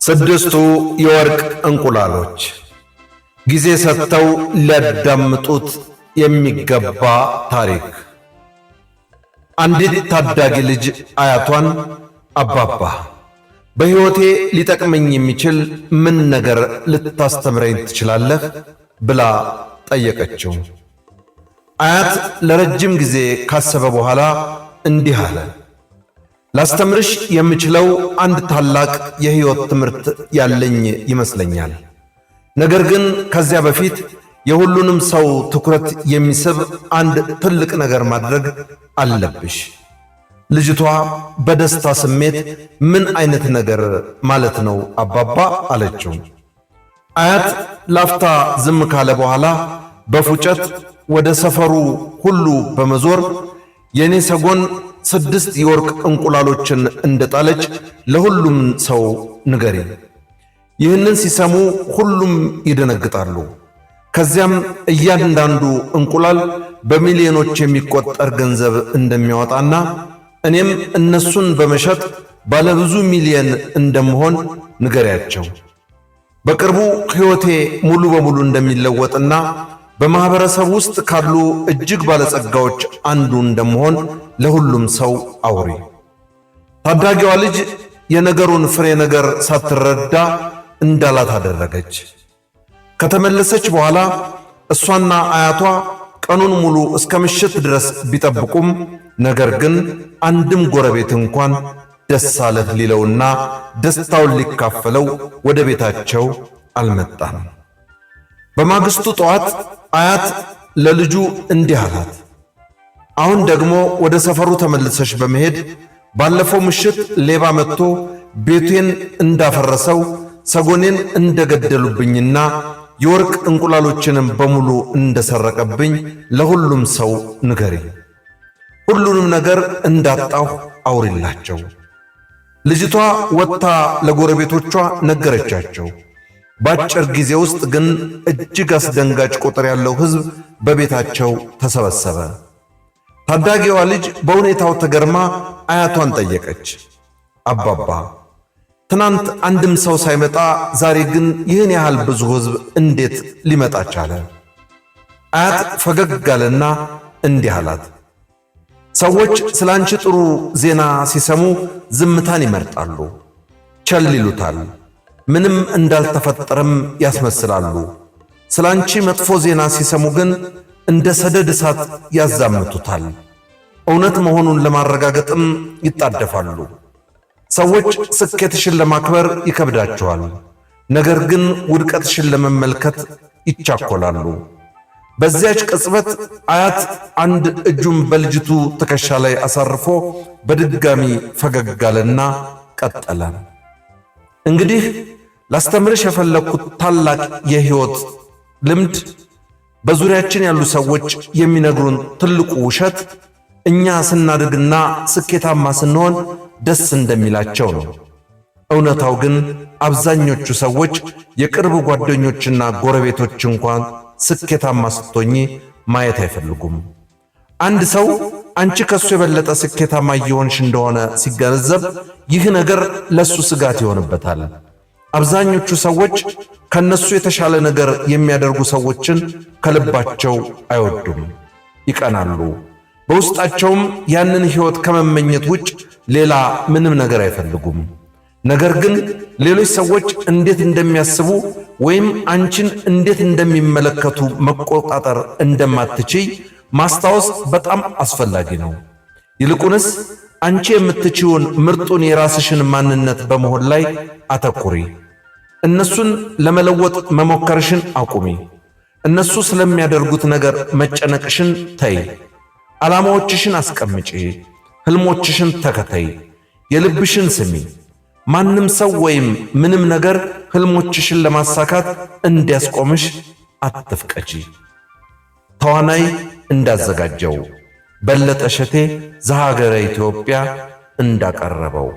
ስድስቱ የወርቅ እንቁላሎች ጊዜ ሰጥተው ሊያዳምጡት የሚገባ ታሪክ። አንዲት ታዳጊ ልጅ አያቷን አባባ በሕይወቴ ሊጠቅመኝ የሚችል ምን ነገር ልታስተምረኝ ትችላለህ ብላ ጠየቀችው። አያት ለረጅም ጊዜ ካሰበ በኋላ እንዲህ አለ። ላስተምርሽ የምችለው አንድ ታላቅ የሕይወት ትምህርት ያለኝ ይመስለኛል። ነገር ግን ከዚያ በፊት የሁሉንም ሰው ትኩረት የሚስብ አንድ ትልቅ ነገር ማድረግ አለብሽ። ልጅቷ በደስታ ስሜት ምን አይነት ነገር ማለት ነው አባባ አለችው። አያት ላፍታ ዝም ካለ በኋላ በፉጨት ወደ ሰፈሩ ሁሉ በመዞር የኔ ሰጎን 6 የወርቅ እንቁላሎችን እንደጣለች ለሁሉም ሰው ንገሪ። ይህንን ሲሰሙ ሁሉም ይደነግጣሉ። ከዚያም እያንዳንዱ እንቁላል በሚሊዮኖች የሚቆጠር ገንዘብ እንደሚያወጣና እኔም እነሱን በመሸጥ ባለብዙ ሚሊዮን እንደምሆን ንገሪያቸው። በቅርቡ ሕይወቴ ሙሉ በሙሉ እንደሚለወጥና በማህበረሰብ ውስጥ ካሉ እጅግ ባለጸጋዎች አንዱ እንደምሆን ለሁሉም ሰው አውሪ። ታዳጊዋ ልጅ የነገሩን ፍሬ ነገር ሳትረዳ እንዳላት አደረገች። ከተመለሰች በኋላ እሷና አያቷ ቀኑን ሙሉ እስከ ምሽት ድረስ ቢጠብቁም ነገር ግን አንድም ጎረቤት እንኳን ደስ አለህ ሊለውና ደስታውን ሊካፈለው ወደ ቤታቸው አልመጣም። በማግስቱ ጠዋት አያት ለልጁ እንዲህ አላት። አሁን ደግሞ ወደ ሰፈሩ ተመልሰሽ በመሄድ ባለፈው ምሽት ሌባ መጥቶ ቤቴን እንዳፈረሰው ሰጎኔን እንደገደሉብኝና የወርቅ እንቁላሎችንም በሙሉ እንደሰረቀብኝ ለሁሉም ሰው ንገሪ። ሁሉንም ነገር እንዳጣሁ አውሪላቸው። ልጅቷ ወጥታ ለጎረቤቶቿ ነገረቻቸው። በአጭር ጊዜ ውስጥ ግን እጅግ አስደንጋጭ ቁጥር ያለው ሕዝብ በቤታቸው ተሰበሰበ። ታዳጊዋ ልጅ በሁኔታው ተገርማ አያቷን ጠየቀች። አባባ ትናንት አንድም ሰው ሳይመጣ ዛሬ ግን ይህን ያህል ብዙ ሕዝብ እንዴት ሊመጣ ቻለ? አያት ፈገግ አለና እንዲህ አላት። ሰዎች ስላንቺ ጥሩ ዜና ሲሰሙ ዝምታን ይመርጣሉ፣ ቸል ይሉታል፣ ምንም እንዳልተፈጠረም ያስመስላሉ። ስላንቺ መጥፎ ዜና ሲሰሙ ግን እንደ ሰደድ እሳት ያዛምቱታል፣ እውነት መሆኑን ለማረጋገጥም ይጣደፋሉ። ሰዎች ስኬትሽን ለማክበር ይከብዳቸዋል፣ ነገር ግን ውድቀትሽን ለመመልከት ይቻኮላሉ። በዚያች ቅጽበት አያት አንድ እጁን በልጅቱ ትከሻ ላይ አሳርፎ በድጋሚ ፈገግ አለና ቀጠለ። እንግዲህ ላስተምርሽ የፈለግኩት ታላቅ የሕይወት ልምድ በዙሪያችን ያሉ ሰዎች የሚነግሩን ትልቁ ውሸት እኛ ስናድግና ስኬታማ ስንሆን ደስ እንደሚላቸው ነው። እውነታው ግን አብዛኞቹ ሰዎች የቅርብ ጓደኞችና ጎረቤቶች እንኳን ስኬታማ ስትሆኚ ማየት አይፈልጉም። አንድ ሰው አንቺ ከሱ የበለጠ ስኬታማ እየሆንሽ እንደሆነ ሲገነዘብ ይህ ነገር ለሱ ስጋት ይሆንበታል። አብዛኞቹ ሰዎች ከነሱ የተሻለ ነገር የሚያደርጉ ሰዎችን ከልባቸው አይወዱም፣ ይቀናሉ። በውስጣቸውም ያንን ሕይወት ከመመኘት ውጭ ሌላ ምንም ነገር አይፈልጉም። ነገር ግን ሌሎች ሰዎች እንዴት እንደሚያስቡ ወይም አንቺን እንዴት እንደሚመለከቱ መቆጣጠር እንደማትችይ ማስታወስ በጣም አስፈላጊ ነው። ይልቁንስ አንቺ የምትችውን ምርጡን የራስሽን ማንነት በመሆን ላይ አተኩሪ። እነሱን ለመለወጥ መሞከርሽን አቁሚ። እነሱ ስለሚያደርጉት ነገር መጨነቅሽን ተይ። ዓላማዎችሽን አስቀምጪ። ሕልሞችሽን ተከተይ። የልብሽን ስሚ። ማንም ሰው ወይም ምንም ነገር ሕልሞችሽን ለማሳካት እንዲያስቆምሽ አትፍቀጂ። ተዋናይ እንዳዘጋጀው በለጠ እሸቴ ዘሀገረ ኢትዮጵያ እንዳቀረበው